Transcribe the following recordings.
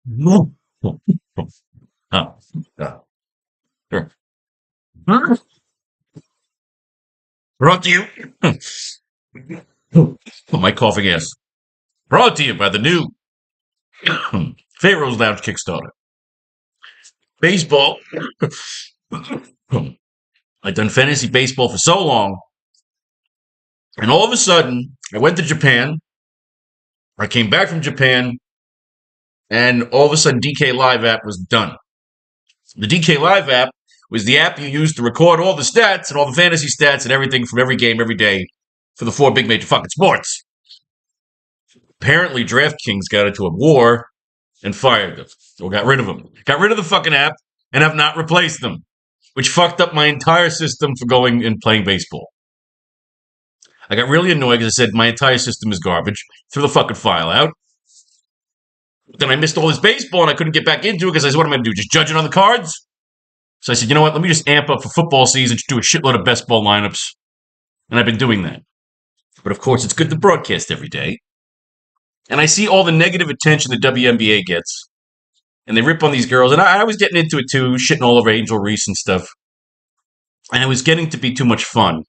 No. Ah, ah, sure. Brought to you. My coughing ass. Brought to you by the new Faro's Lounge Kickstarter. Baseball. I've done fantasy baseball for so long, and all of a sudden, I went to Japan. I came back from Japan, and all of a sudden, DK Live app was done. The DK Live app was the app you used to record all the stats and all the fantasy stats and everything from every game every day for the four big major fucking sports. Apparently, Draftkings got into a war and fired them, or got rid of them. Got rid of the fucking app and have not replaced them, which fucked up my entire system for going and playing baseball. I got really annoyed because I said my entire system is garbage. Threw the fucking file out. Then I missed all this baseball and I couldn't get back into it because I said, what am I going to do? Just judge it on the cards? So I said, you know what? Let me just amp up for football season, just do a shitload of best ball lineups. And I've been doing that. But of course, it's good to broadcast every day. And I see all the negative attention the WNBA gets. And they rip on these girls. And I was getting into it too, shitting all over Angel Reese and stuff. And it was getting to be too much fun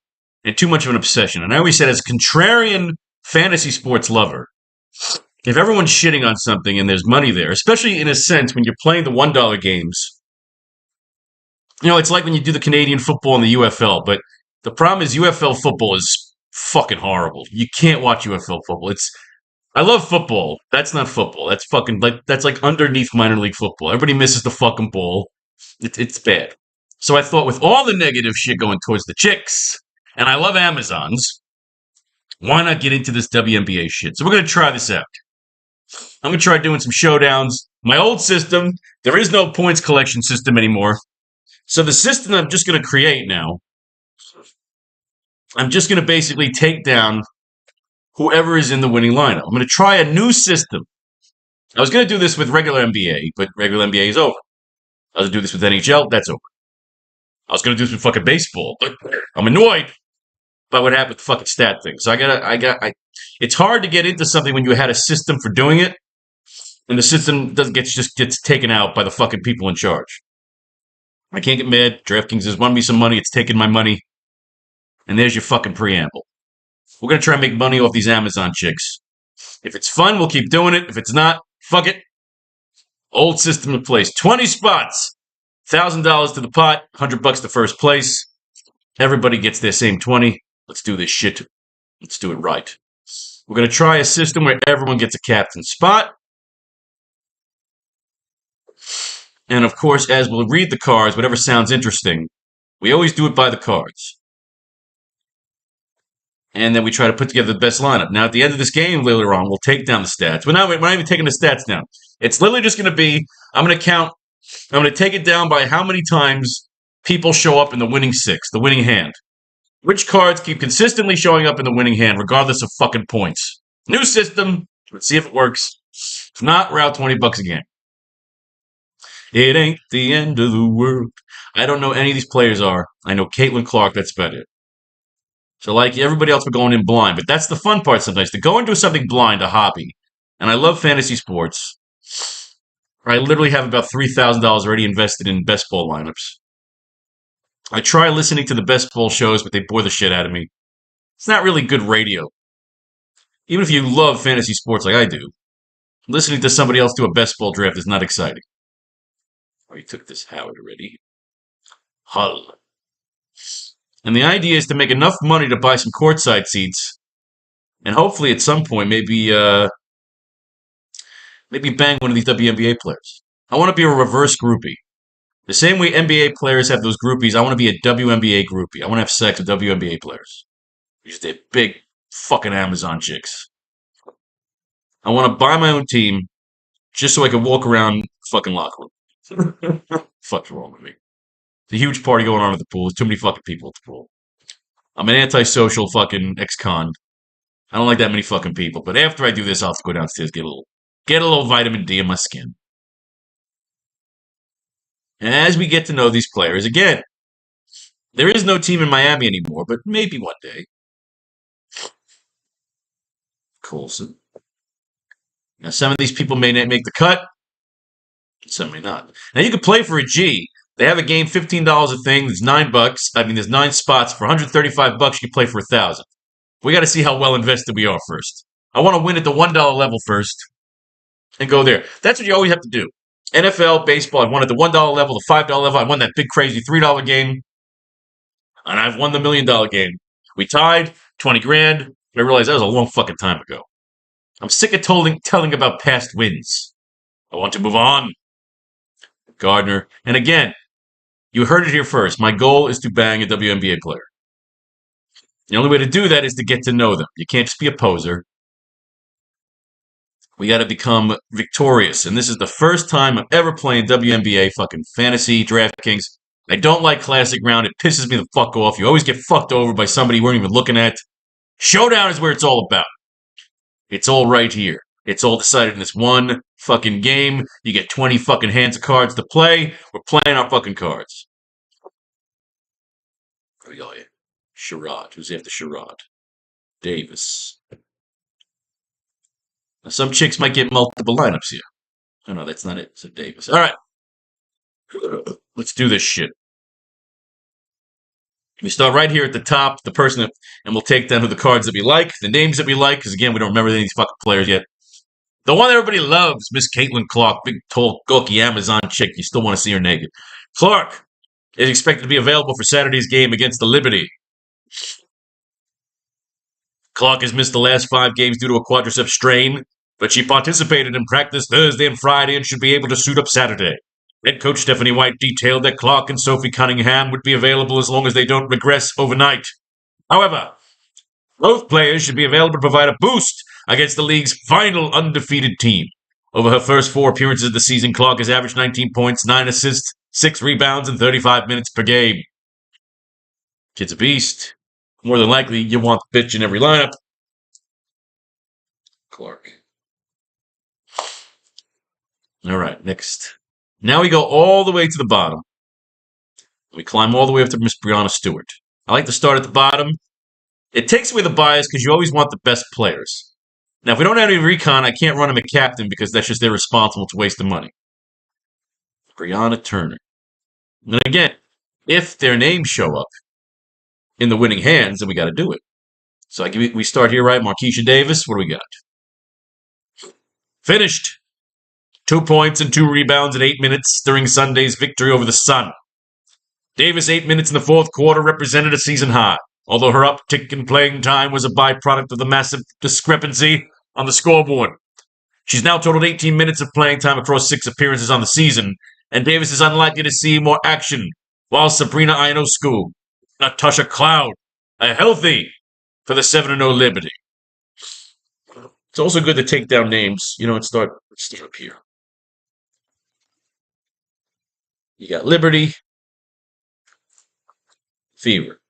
and too much of an obsession. And I always said, as a contrarian fantasy sports lover, if everyone's shitting on something and there's money there, especially in a sense when you're playing the $1 games, you know, it's like when you do the Canadian football and the UFL. But the problem is UFL football is fucking horrible. You can't watch UFL football. I love football. That's not football. That's fucking that's like underneath minor league football. Everybody misses the fucking ball. It's bad. So I thought with all the negative shit going towards the chicks, and I love Amazons, why not get into this WNBA shit? So we're going to try this out. I'm going to try doing some showdowns. My old system, there is no points collection system anymore. So the system I'm just going to create now, I'm just going to basically take down whoever is in the winning lineup. I'm going to try a new system. I was going to do this with regular NBA, but regular NBA is over. I was going to do this with NHL, that's over. I was going to do this with fucking baseball, but I'm annoyed by what happened with the fucking stat thing. So it's hard to get into something when you had a system for doing it, and the system just gets taken out by the fucking people in charge. I can't get mad. DraftKings has won me some money. It's taken my money. And there's your fucking preamble. We're going to try and make money off these Amazon chicks. If it's fun, we'll keep doing it. If it's not, fuck it. Old system in place. 20 spots. $1,000 to the pot. $100 to first place. Everybody gets their same 20. Let's do this shit. Let's do it right. We're going to try a system where everyone gets a captain spot. And of course, as we'll read the cards, whatever sounds interesting, we always do it by the cards. And then we try to put together the best lineup. Now, at the end of this game later on, we'll take down the stats. We're not even taking the stats down. It's literally just going to be, I'm going to take it down by how many times people show up in the winning six, the winning hand. Which cards keep consistently showing up in the winning hand, regardless of fucking points. New system. Let's see if it works. If not, we're out $20 a game. It ain't the end of the world. I don't know any of these players are. I know Caitlin Clark, that's about it. So like everybody else, we're going in blind. But that's the fun part sometimes, to go into something blind, a hobby. And I love fantasy sports. I literally have about $3,000 already invested in best ball lineups. I try listening to the best ball shows, but they bore the shit out of me. It's not really good radio. Even if you love fantasy sports like I do, listening to somebody else do a best ball draft is not exciting. Oh, you took this Howard already. Hull. And the idea is to make enough money to buy some courtside seats, and hopefully at some point maybe bang one of these WNBA players. I want to be a reverse groupie. The same way NBA players have those groupies, I want to be a WNBA groupie. I want to have sex with WNBA players. Because they're big fucking Amazon chicks. I want to buy my own team just so I can walk around fucking locker room. Fuck's wrong with me? It's a huge party going on at the pool. There's too many fucking people at the pool. I'm an antisocial fucking ex-con. I don't like that many fucking people. But after I do this, I'll have to go downstairs, get a little vitamin D in my skin. And as we get to know these players, again, there is no team in Miami anymore, but maybe one day. Coulson. Now, some of these people may not make the cut. Some may not. Now you can play for a G. They have a game, $15 a thing. There's $9. There's 9 spots for $135. You can play for 1,000. We got to see how well invested we are first. I want to win at the $1 level first and go there. That's what you always have to do. NFL, baseball, I won at the $1 level, the $5 level. I won that big, crazy $3 game. And I've won the $1 million game. We tied, 20 grand. I realized that was a long fucking time ago. I'm sick of telling about past wins. I want to move on. Gardner. And again, you heard it here first. My goal is to bang a WNBA player. The only way to do that is to get to know them. You can't just be a poser. We got to become victorious. And this is the first time I'm ever playing WNBA fucking fantasy Draftkings. I don't like classic round. It pisses me the fuck off. You always get fucked over by somebody you weren't even looking at. Showdown is where it's all about. It's all right here. It's all decided in this one fucking game. You get 20 fucking hands of cards to play. We're playing our fucking cards. Where we go here? Sherrod. Who's after Sherrod? Davis. Now, some chicks might get multiple lineups here. Oh, no, that's not it. So Davis. All right. Let's do this shit. We start right here at the top, the person that, and we'll take down who the cards that we like, the names that we like, because again, we don't remember any of these fucking players yet. The one everybody loves, Miss Caitlin Clark, big, tall, gawky Amazon chick. You still want to see her naked. Clark is expected to be available for Saturday's game against the Liberty. Clark has missed the last 5 games due to a quadriceps strain, but she participated in practice Thursday and Friday and should be able to suit up Saturday. Head coach Stephanie White detailed that Clark and Sophie Cunningham would be available as long as they don't regress overnight. However, both players should be available to provide a boost against the league's final undefeated team. Over her first 4 appearances of the season, Clark has averaged 19 points, 9 assists, 6 rebounds, and 35 minutes per game. Kid's a beast. More than likely, you want the bitch in every lineup. Clark. All right, next. Now we go all the way to the bottom. We climb all the way up to Miss Brianna Stewart. I like to start at the bottom. It takes away the bias because you always want the best players. Now, if we don't have any recon, I can't run them a captain because that's just irresponsible to waste the money. Brianna Turner. And again, if their names show up in the winning hands, then we got to do it. So we start here, right? Markeisha Davis. What do we got? Finished. 2 points and 2 rebounds in 8 minutes during Sunday's victory over the Sun. Davis' 8 minutes in the fourth quarter represented a season high, although her uptick in playing time was a byproduct of the massive discrepancy on the scoreboard. She's now totaled 18 minutes of playing time across 6 appearances on the season, and Davis is unlikely to see more action, while Sabrina Ionescu, Natasha Cloud, are healthy for the 7-0 Liberty. It's also good to take down names, and start up here. You got Liberty, Fever,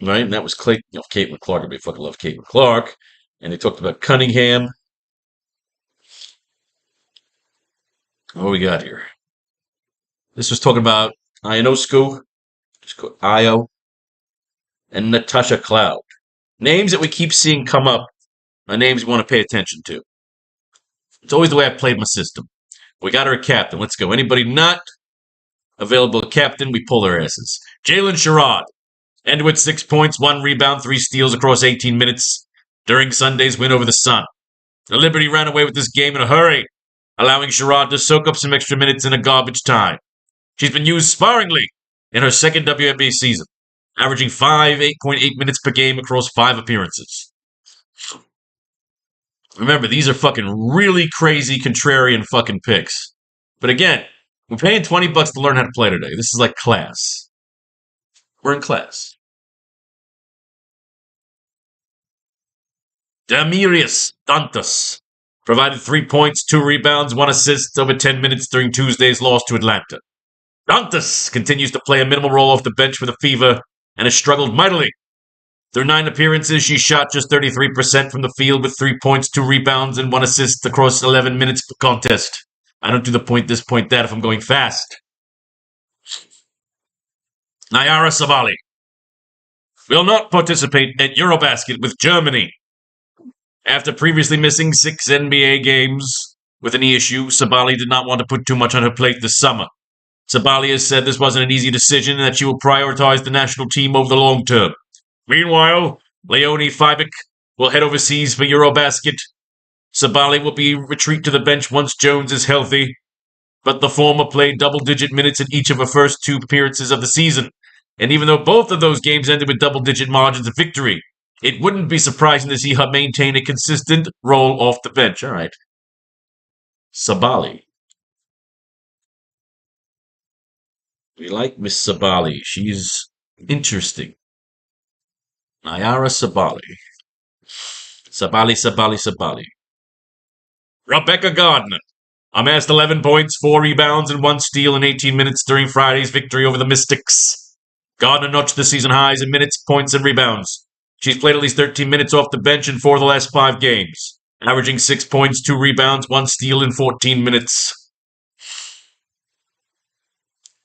right? And that was Caitlin Clark. Everybody fucking love Caitlin Clark. And they talked about Cunningham. What we got here? This was talking about Ionescu, just called Io, and Natasha Cloud. Names that we keep seeing come up are names we want to pay attention to. It's always the way I played my system. We got her a captain. Let's go. Anybody not available captain, we pull their asses. Jalen Sherrod ended with 6 points, 1 rebound, 3 steals across 18 minutes during Sunday's win over the Sun. The Liberty ran away with this game in a hurry, allowing Sherrod to soak up some extra minutes in a garbage time. She's been used sparingly in her second WNBA season, averaging 8.8 minutes per game across 5 appearances. Remember, these are fucking really crazy, contrarian fucking picks. But again, we're paying $20 to learn how to play today. This is like class. We're in class. Damirius Dantas provided 3 points, 2 rebounds, 1 assist over 10 minutes during Tuesday's loss to Atlanta. Dantas continues to play a minimal role off the bench for the Fever and has struggled mightily. Through 9 appearances, she shot just 33% from the field with 3 points, 2 rebounds, and 1 assist across 11 minutes per contest. I don't do the point this, point that if I'm going fast. Nayara Savali will not participate at Eurobasket with Germany. After previously missing 6 NBA games, with a knee issue, Sabali did not want to put too much on her plate this summer. Sabali has said this wasn't an easy decision and that she will prioritize the national team over the long term. Meanwhile, Leonie Fibic will head overseas for Eurobasket. Sabali will be retreat to the bench once Jones is healthy, but the former played double-digit minutes in each of her first 2 appearances of the season. And even though both of those games ended with double-digit margins of victory, it wouldn't be surprising to see her maintain a consistent role off the bench. All right. Sabali. We like Miss Sabali. She's interesting. Nyara Sabali. Sabali. Rebecca Gardner amassed 11 points, 4 rebounds, and 1 steal in 18 minutes during Friday's victory over the Mystics. Gardner notched the season highs in minutes, points, and rebounds. She's played at least 13 minutes off the bench in 4 of the last 5 games, averaging 6 points, 2 rebounds, 1 steal in 14 minutes.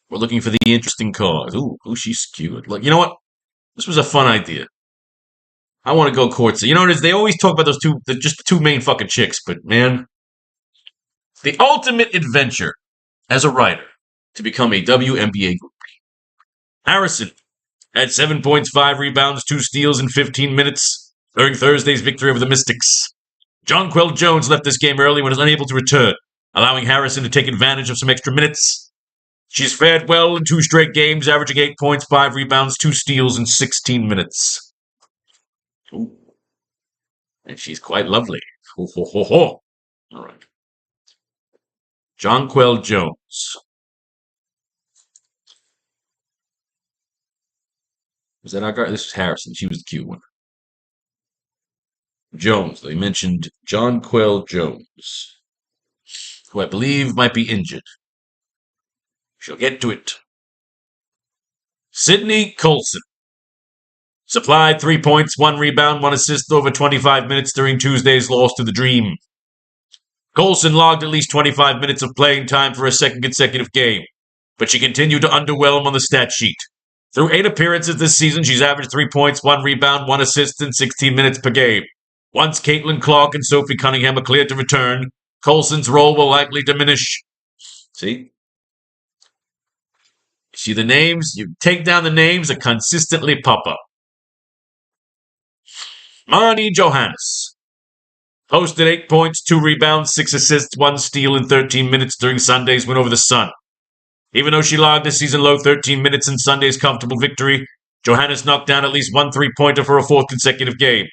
We're looking for the interesting cause. Ooh, she's cute. Look, you know what? This was a fun idea. I want to go courtside. You know what it is? They always talk about those just the 2 main fucking chicks, but man, the ultimate adventure as a writer to become a WNBA groupie. Harrison had 7 points, 5 rebounds, 2 steals in 15 minutes during Thursday's victory over the Mystics. Jonquel Jones left this game early when he was unable to return, allowing Harrison to take advantage of some extra minutes. She's fared well in 2 straight games, averaging 8 points, 5 rebounds, 2 steals in 16 minutes. Ooh. And she's quite lovely. Ho, ho, ho, ho. All right. Jonquel Jones. Was that our guy? This was Harrison. She was the cute one. Jones. They mentioned Jonquel Jones, who I believe might be injured. She'll get to it. Sydney Colson supplied 3 points, 1 rebound, 1 assist over 25 minutes during Tuesday's loss to the Dream. Colson logged at least 25 minutes of playing time for a second consecutive game, but she continued to underwhelm on the stat sheet. Through 8 appearances this season, she's averaged 3 points, 1 rebound, 1 assist in 16 minutes per game. Once Caitlin Clark and Sophie Cunningham are cleared to return, Colson's role will likely diminish. See? See the names? You take down the names that consistently pop up. Marnie Johannes posted 8 points, 2 rebounds, 6 assists, 1 steal in 13 minutes during Sunday's win over the Sun. Even though she logged a season-low 13 minutes in Sunday's comfortable victory, Johannes knocked down at least 1 3-pointer for a 4th consecutive game.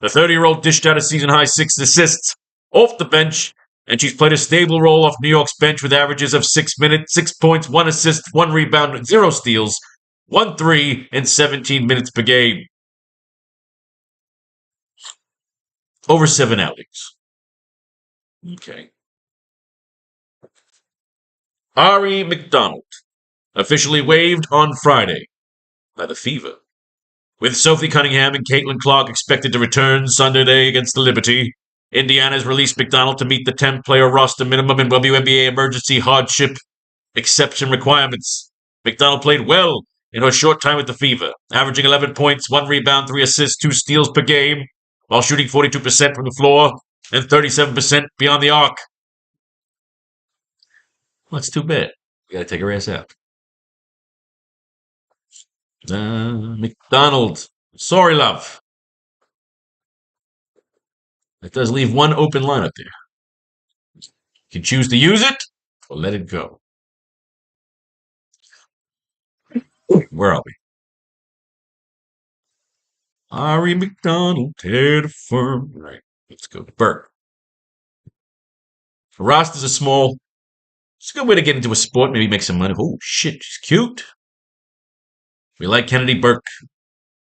The 30-year-old dished out a season-high 6 assists off the bench, and she's played a stable role off New York's bench with averages of 6 minutes, 6 points, 1 assist, 1 rebound, 0 steals, 1 3 in 17 minutes per game. Over 7 outings. Okay. Ari McDonald officially waived on Friday by the Fever. With Sophie Cunningham and Caitlin Clark expected to return Sunday against the Liberty, Indiana has released McDonald to meet the 10-player roster minimum and WNBA emergency hardship exception requirements. McDonald played well in her short time with the Fever, averaging 11 points, 1 rebound, 3 assists, 2 steals per game, while shooting 42% from the floor and 37% beyond the arc. Well, that's too bad. We gotta take her ass out. McDonald. Sorry, love. That does leave one open line up there. You can choose to use it or let it go. Where are we? Ari McDonald, head of firm. All right, let's go to Burke. The rosters are small. It's a good way to get into a sport, maybe make some money. Oh, shit, she's cute. We like Kennedy Burke.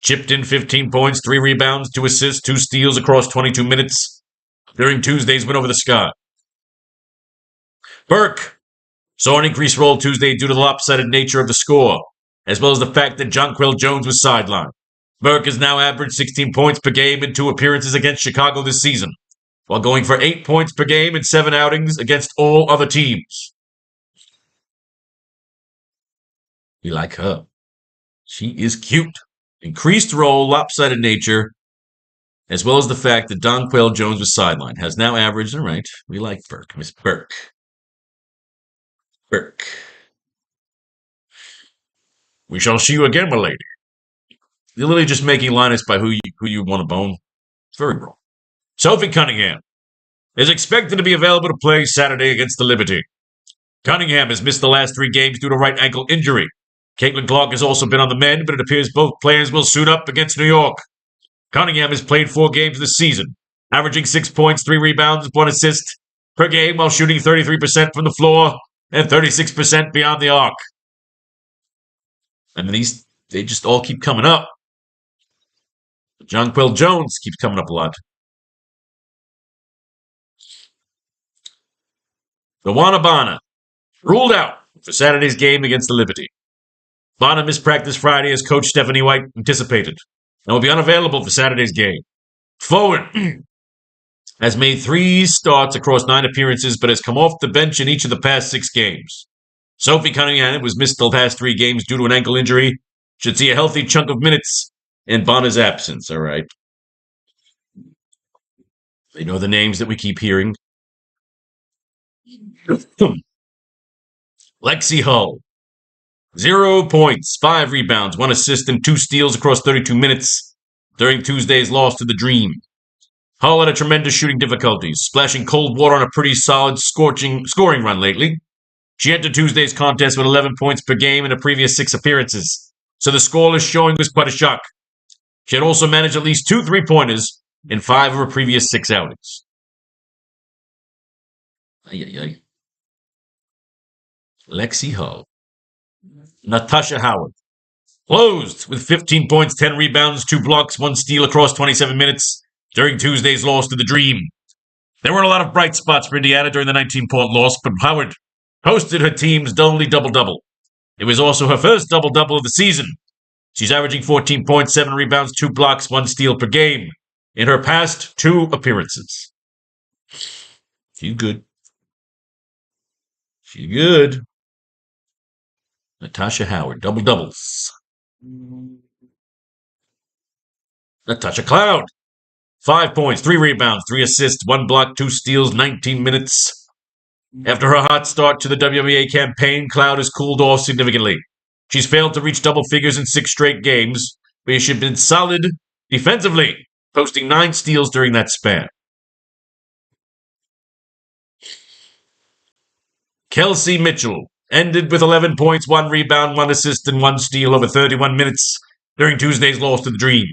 Chipped in 15 points, 3 rebounds, 2 assists, 2 steals across 22 minutes during Tuesday's win over the Sky. Burke saw an increased role Tuesday due to the lopsided nature of the score, as well as the fact that Jonquel Jones was sidelined. Burke has now averaged 16 points per game in 2 appearances against Chicago this season, while going for 8 points per game in 7 outings against all other teams. We like her. She is cute. Increased role, lopsided nature, as well as the fact that Donquell Jones was sidelined, has now averaged, all right, we like Burke, Miss Burke. Burke. We shall see you again, my lady. You're literally just making lineups by who you want to bone. It's very wrong. Sophie Cunningham is expected to be available to play Saturday against the Liberty. Cunningham has missed the last 3 games due to right ankle injury. Caitlin Clark has also been on the mend, but it appears both players will suit up against New York. Cunningham has played 4 games this season, averaging 6 points, 3 rebounds, 1 assist per game while shooting 33% from the floor and 36% beyond the arc. I mean, they just all keep coming up. Jonquil Jones keeps coming up a lot. Luana Bana ruled out for Saturday's game against the Liberty. Bana missed practice Friday as coach Stephanie White anticipated and will be unavailable for Saturday's game. Forward has made 3 starts across 9 appearances but has come off the bench in each of the past 6 games. Sophie Cunningham was missed the past 3 games due to an ankle injury. Should see a healthy chunk of minutes in Bana's absence, all right? They know the names that we keep hearing. Lexi Hull. 0 points, 5 rebounds, 1 assist, and 2 steals across 32 minutes during Tuesday's loss to the Dream. Hull had a tremendous shooting difficulties, splashing cold water on a pretty solid scoring run lately. She entered Tuesday's contest with 11 points per game in the previous 6 appearances, so the scoreless showing was quite a shock. She had also managed at least 2 3-pointers in 5 of her previous 6 outings. Lexi Hull. Natasha Howard. Closed with 15 points, 10 rebounds, 2 blocks, 1 steal across 27 minutes during Tuesday's loss to the Dream. There weren't a lot of bright spots for Indiana during the 19-point loss, but Howard hosted her team's only double-double. It was also her first double-double of the season. She's averaging 14 points, 7 rebounds, 2 blocks, 1 steal per game in her past 2 appearances. She's good. She's good. Natasha Howard, double-doubles. Natasha Cloud. 5 points, 3 rebounds, 3 assists, 1 block, 2 steals, 19 minutes. After her hot start to the WNBA campaign, Cloud has cooled off significantly. She's failed to reach double figures in 6 straight games, but she's been solid defensively, posting 9 steals during that span. Kelsey Mitchell ended with 11 points, 1 rebound, 1 assist, and 1 steal over 31 minutes during Tuesday's loss to the Dream.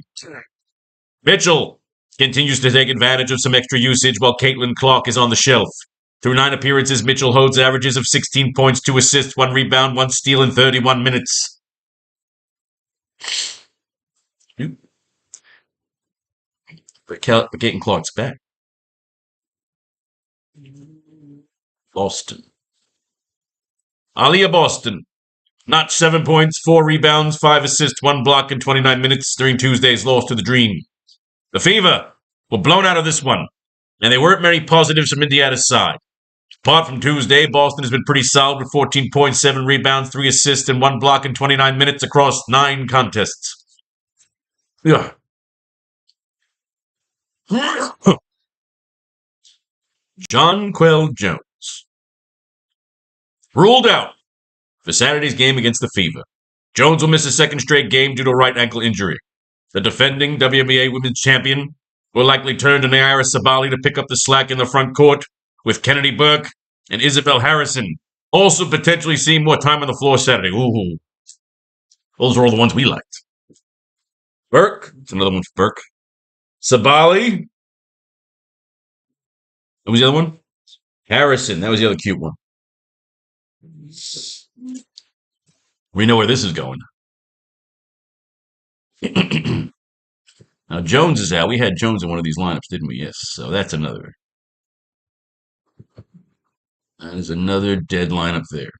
Mitchell continues to take advantage of some extra usage while Caitlin Clark is on the shelf. Through 9 appearances, Mitchell holds averages of 16 points, 2 assists, 1 rebound, 1 steal in 31 minutes. But Caitlin Clark's back. Boston. Aliyah Boston. Notched 7 points, 4 rebounds, 5 assists, 1 block in 29 minutes during Tuesday's loss to the Dream. The Fever were blown out of this one, and there weren't many positives from Indiana's side. Apart from Tuesday, Boston has been pretty solid with 14 points, 7 rebounds, 3 assists, and 1 block in 29 minutes across 9 contests. Yeah. Jonquil Jones. Ruled out for Saturday's game against the Fever. Jones will miss a 2nd straight game due to a right ankle injury. The defending WNBA Women's Champion will likely turn to Naira Sabali to pick up the slack in the front court, with Kennedy Burke and Isabel Harrison also potentially seeing more time on the floor Saturday. Ooh. Those are all the ones we liked. Burke. It's another one for Burke. Sabali. What was the other one? Harrison. That was the other cute one. We know where this is going. Now, Jones is out. We had Jones in one of these lineups, didn't we? Yes. So that's another. That is another dead lineup there.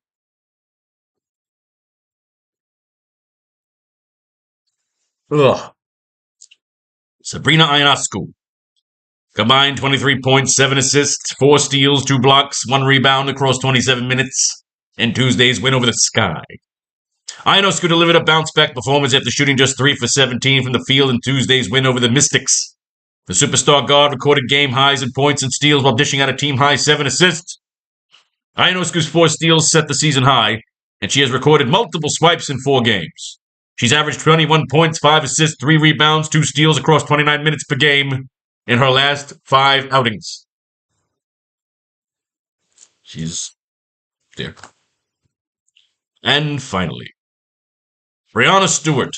Ugh. Sabrina Ionescu. Combined 23 points, 7 assists, 4 steals, 2 blocks, 1 rebound across 27 minutes in Tuesday's win over the Sky. Ionescu delivered a bounce-back performance after shooting just 3 for 17 from the field in Tuesday's win over the Mystics. The superstar guard recorded game highs in points and steals while dishing out a team-high 7 assists. Ionescu's 4 steals set the season high, and she has recorded multiple swipes in 4 games. She's averaged 21 points, 5 assists, 3 rebounds, 2 steals across 29 minutes per game in her last 5 outings. She's there. And finally, Breanna Stewart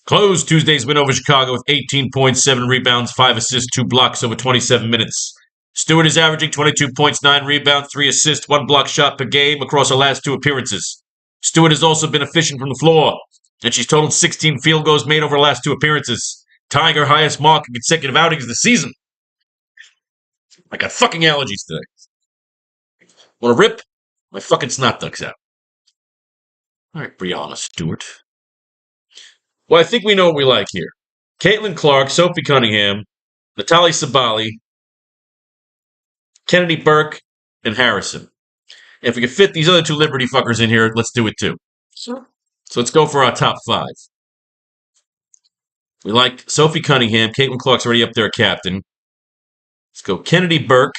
closed Tuesday's win over Chicago with 18 points, 7 rebounds, 5 assists, 2 blocks over 27 minutes. Stewart is averaging 22 points, 9 rebounds, 3 assists, 1 block shot per game across her last 2 appearances. Stewart has also been efficient from the floor, and she's totaled 16 field goals made over her last 2 appearances, tying her highest mark in consecutive outings this season. I got fucking allergies today. Want to rip? My fucking snot ducks out. All right, Breanna Stewart. Well, I think we know what we like here. Caitlin Clark, Sophie Cunningham, Natalie Sabali, Kennedy Burke, and Harrison. And if we can fit these other 2 Liberty fuckers in here, let's do it too. Sure. So let's go for our top 5. We like Sophie Cunningham. Caitlin Clark's already up there, captain. Let's go Kennedy Burke,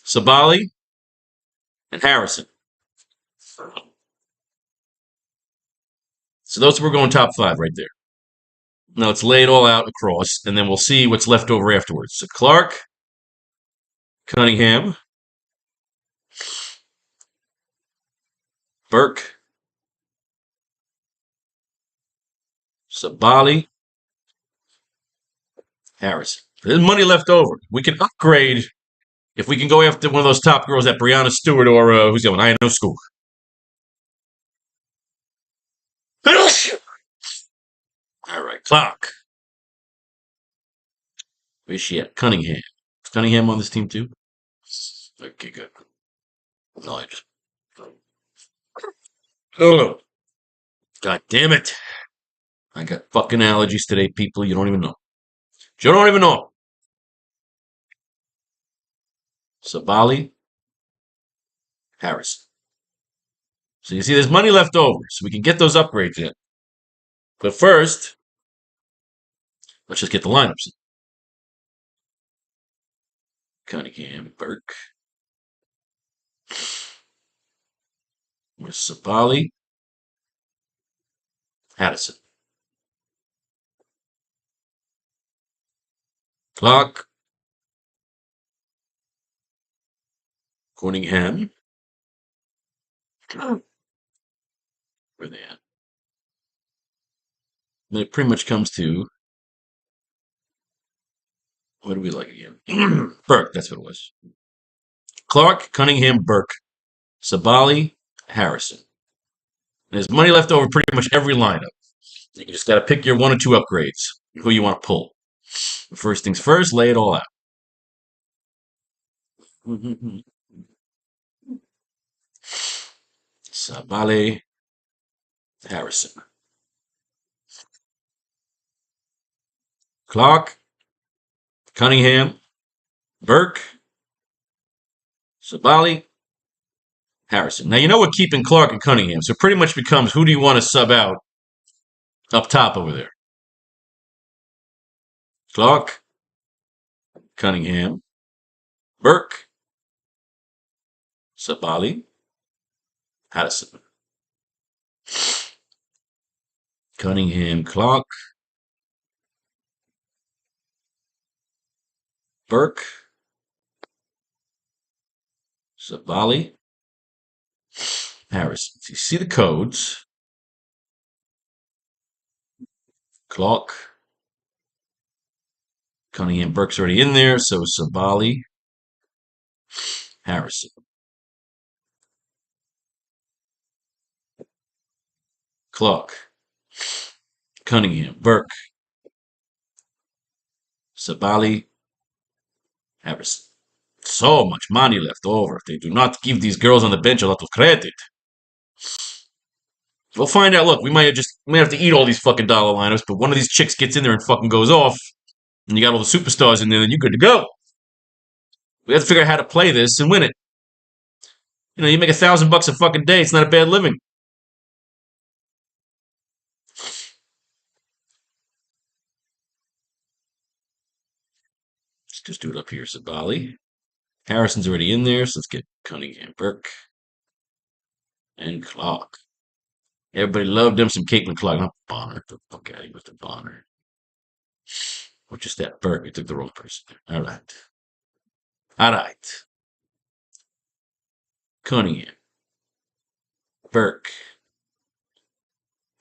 Sabali, and Harrison. So those we're going top 5 right there. Now let's lay it all out across, and then we'll see what's left over afterwards. So Clark, Cunningham, Burke, Sabali, Harrison. There's money left over. We can upgrade if we can go after one of those top girls, at Breanna Stewart or who's the one? Ionescu. All right, Clark. Where's she at? Cunningham. Is Cunningham on this team too? Okay, good. No, I just. Oh, God damn it. I got fucking allergies today, people. You don't even know. You don't even know. Sabali, Harrison. So you see, there's money left over, so we can get those upgrades in. But first, let's just get the lineups in. Cunningham, Burke. With Sabali, Harrison. Clark, Cunningham. Where are they at? And it pretty much comes to, what do we like again? Burke, that's what it was. Clark, Cunningham, Burke, Sabali, Harrison. There's money left over pretty much every lineup. You just got to pick your 1 or 2 upgrades, who you want to pull. First things first, lay it all out. Sabali, Harrison. Clark, Cunningham, Burke, Sabali, Harrison. Now, you know we're keeping Clark and Cunningham, so it pretty much becomes, who do you want to sub out up top over there? Clark, Cunningham, Burke, Sabali, Harrison. Cunningham, Clark, Burke, Sabali, Harrison. So you see the codes. Clark, Cunningham, Burke's already in there, so Sabali, Harrison. Clark, Cunningham, Burke, Sabali, Harrison. So much money left over. If they do not give these girls on the bench a lot of credit, we'll find out. Look, we might have to eat all these fucking dollar lineups, but one of these chicks gets in there and fucking goes off, and you got all the superstars in there, then you're good to go. We have to figure out how to play this and win it. You know, you make $1,000 a fucking day. It's not a bad living. Let's just do it up here. Sabali. Harrison's already in there, so let's get Cunningham, Burke, and Clark. Everybody loved them some Caitlin Clark. Not Bonner. Get the fuck out of here with the Bonner. Or just that Burke. I took the wrong person there. All right. All right. Cunningham. Burke.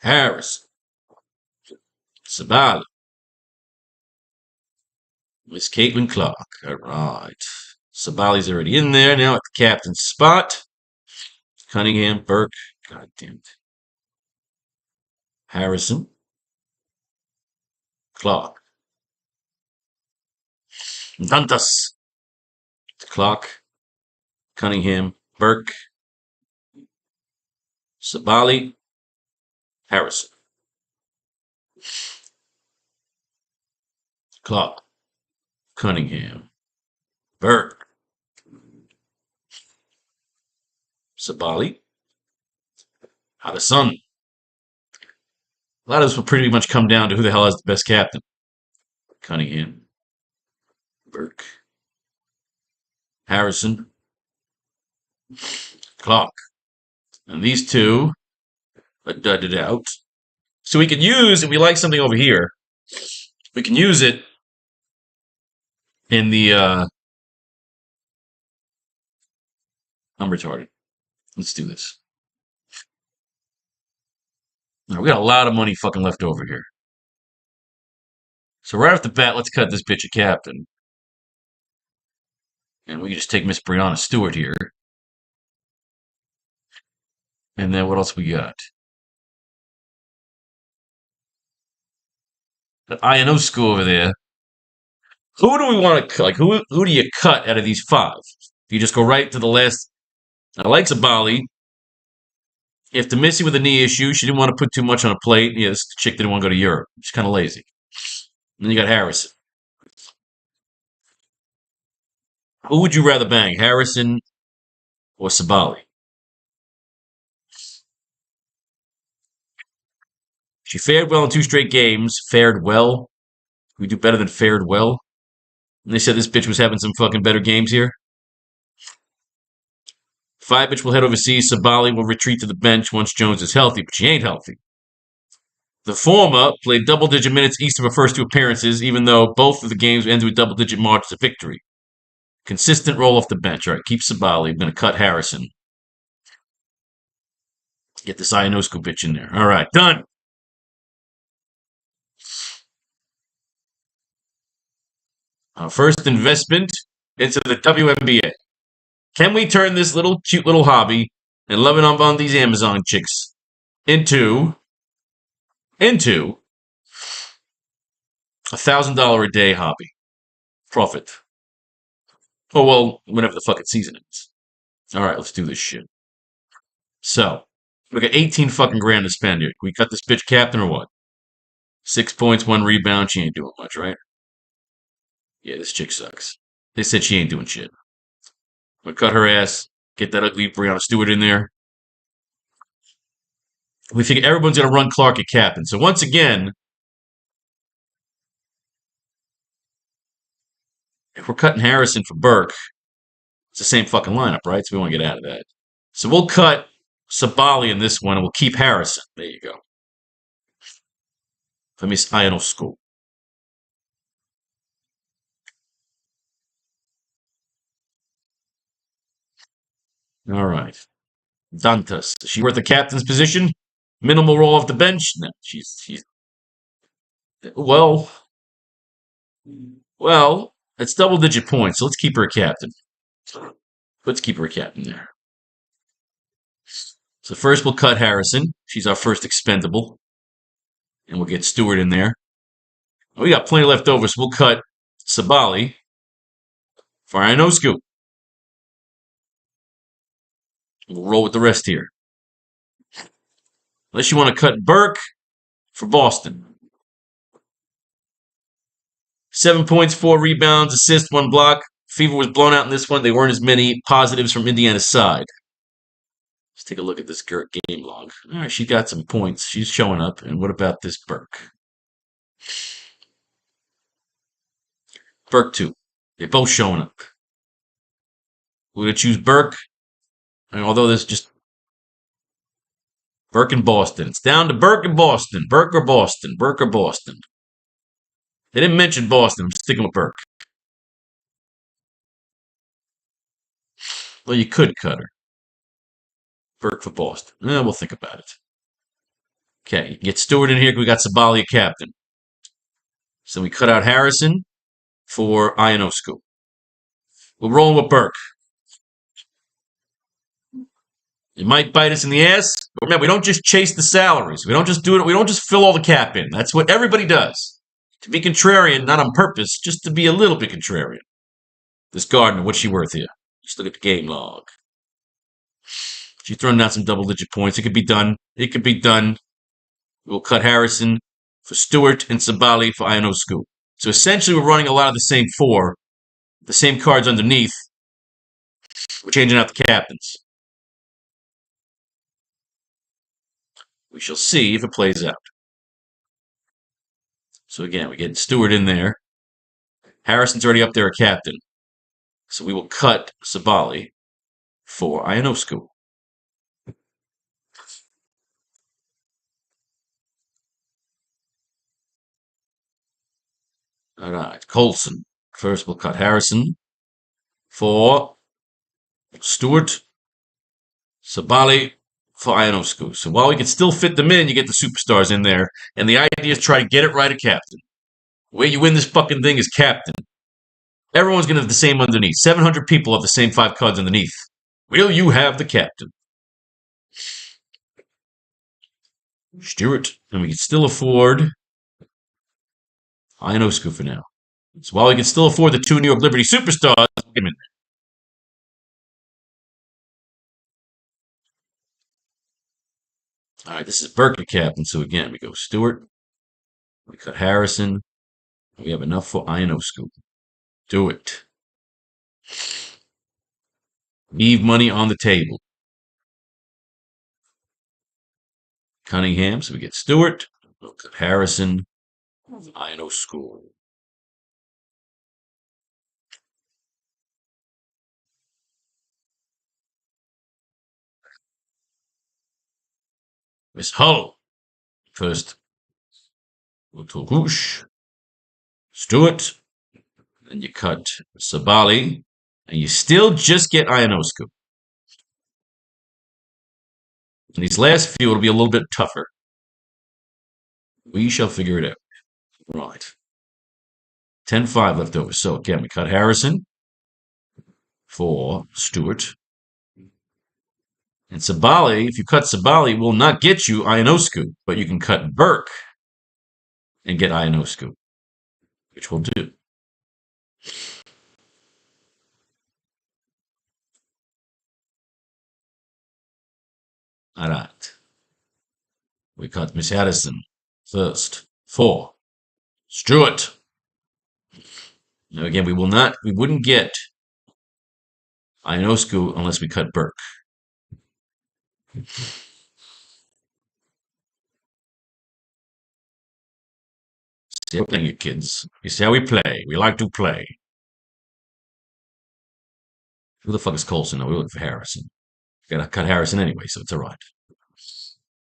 Harrison. Sabali. Miss Caitlin Clark. All right. Sabali's already in there now at the captain's spot. Cunningham, Burke. God damn it. Harrison. Clark. Dantas. Clark. Cunningham, Burke. Sabali. Harrison. Clark. Cunningham. Burke. Sabali. Hadason. A lot of this will pretty much come down to who the hell has the best captain. Cunningham. Burke. Harrison. Clark. And these two are dudded out. So we can use, if we like something over here, we can use it in the, I'm retarded. Let's do this. Now, we got a lot of money fucking left over here. So right off the bat, let's cut this bitch a captain. And we can just take Miss Brianna Stewart here. And then what else we got? The INO school over there. Who do we want to cut? Like, who do you cut out of these five? Do you just go right to the last? I like Sabali. If the Missy with a knee issue, she didn't want to put too much on a plate. Yeah, this chick didn't want to go to Europe. She's kind of lazy. And then you got Harrison. Who would you rather bang, Harrison or Sabali? She fared well in 2 straight games. Fared well. We do better than fared well. And they said this bitch was having some fucking better games here. 5 bitch will head overseas. Sabali will retreat to the bench once Jones is healthy, but she ain't healthy. The former played double-digit minutes each of her first 2 appearances, even though both of the games ended with double-digit margins of victory. Consistent roll off the bench. All right, keep Sabali. I'm going to cut Harrison. Get this Ionosco bitch in there. All right, done. Our first investment into the WNBA. Can we turn this little cute little hobby and loving on these Amazon chicks into $1,000 a day hobby profit? Oh well, whenever the fucking season ends. All right, let's do this shit. So we got 18 fucking grand to spend here. We cut this bitch captain or what? 6 points, 1 rebound. She ain't doing much, right? Yeah, this chick sucks. They said she ain't doing shit. I'm gonna cut her ass. Get that ugly Brianna Stewart in there. We think everyone's going to run Clark at captain. So once again, if we're cutting Harrison for Burke, it's the same fucking lineup, right? So we want to get out of that. So we'll cut Sabali in this one, and we'll keep Harrison. There you go. For Miss Iono School. All right. Dantas. Is she worth the captain's position? Minimal roll off the bench? No, she's well, it's double-digit points, so let's keep her a captain. Let's keep her a captain there. So first we'll cut Harrison. She's our first expendable. And we'll get Stewart in there. We got plenty left over, so we'll cut Sabali for Ionoscu. We'll roll with the rest here. Unless you want to cut Burke for Boston. 7 points, 4 rebounds, assists, 1 block. Fever was blown out in this one. They weren't as many positives from Indiana's side. Let's take a look at this game log. All right, she got some points. She's showing up. And what about this Burke? Burke 2. They're both showing up. We're going to choose Burke. And although there's just Burke and Boston. It's down to Burke and Boston. Burke or Boston. Burke or Boston. They didn't mention Boston. I'm sticking with Burke. Well, you could cut her. Burke for Boston. We'll think about it. Okay, you can get Stewart in here because we got Sabali, captain. So we cut out Harrison for Ionescu. We're rolling with Burke. It might bite us in the ass. But remember, we don't just chase the salaries. We don't just do it. We don't just fill all the cap in. That's what everybody does. To be contrarian, not on purpose, just to be a little bit contrarian. This Gardner, what's she worth here? Just look at the game log. She's throwing out some double-digit points. It could be done. It could be done. We'll cut Harrison for Stewart and Sabali for Ionescu. So essentially, we're running a lot of the same four, the same cards underneath. We're changing out the captains. We shall see if it plays out. So again, we get Stewart in there. Harrison's already up there a captain. So we will cut Sabali for Ionescu. All right, Colson. First, we'll cut Harrison for Stewart, Sabali for Ionescu. So while we can still fit them in, you get the superstars in there. And the idea is try to get it right at captain. The way you win this fucking thing is captain. Everyone's going to have the same underneath. 700 people have the same 5 cards underneath. Will you have the captain? Stewart. And we can still afford Ionescu for now. So while we can still afford the 2 New York Liberty superstars, we'll get him in there. All right, this is Berkeley captain. So again, we go Stewart. We cut Harrison. We have enough for Ionescu. Do it. Leave money on the table. Cunningham. So we get Stewart. We'll cut Harrison. Ionescu. Miss Hull. First, we'll talk Hoosh. Stewart. Then you cut Sabali. And you still just get Ionescu. And these last few will be a little bit tougher. We shall figure it out. Right. 10-5 left over. So again, we cut Harrison for Stewart. And Sabali, if you cut Sabali, will not get you Ionescu, but you can cut Burke and get Ionescu, which we'll do. All right. We cut Miss Harrison first for Stewart. Now again, we wouldn't get Ionescu unless we cut Burke. See how we're playing it, kids. You see how we play. We like to play. Who the fuck is Colson? No, we're looking for Harrison. Gotta cut Harrison anyway, so it's all right.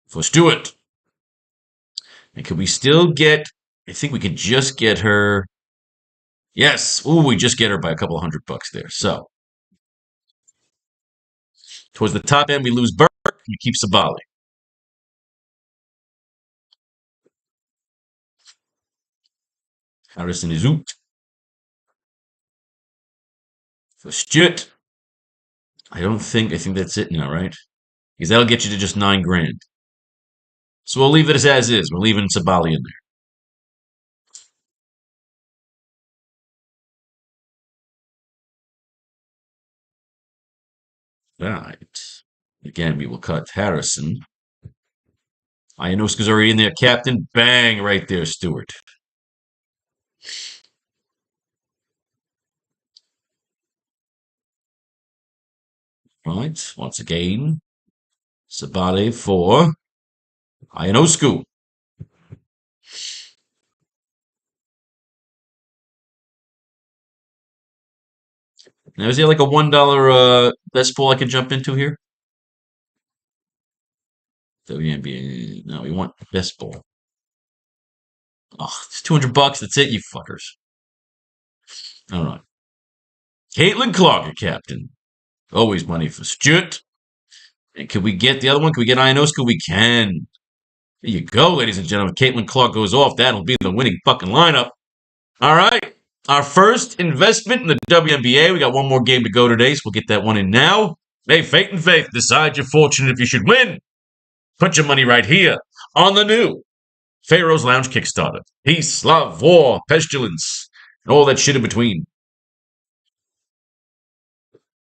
For Stewart. And can we still get... I think we could just get her... Yes! Ooh, we just get her by a couple $100 there. So, towards the top end, we lose Burke. We keep Sabali. Harrison is out. For Stewart. I think that's it now, right? Because that'll get you to just $9,000. So we'll leave it as is. We're leaving Sabali in there. All right. Again, we will cut Harrison. Ionescu's already in there. Captain. Bang, right there, Stewart. Right. Once again, Sabali for Ionescu. Now, is there like a $1 best ball I could jump into here? WNBA. No, we want best ball. Oh, it's $200. That's it, you fuckers. All right. Caitlin Clogger, captain. Always money for Stuart. And can we get the other one? Can we get Ionoska? We can. There you go, ladies and gentlemen. Caitlin Clark goes off. That'll be the winning fucking lineup. All right. Our first investment in the WNBA. We got one more game to go today, so we'll get that one in now. Hey, Fate and Faith, decide your fortune if you should win. Put your money right here on the new Faro's Lounge Kickstarter. Peace, love, war, pestilence, and all that shit in between.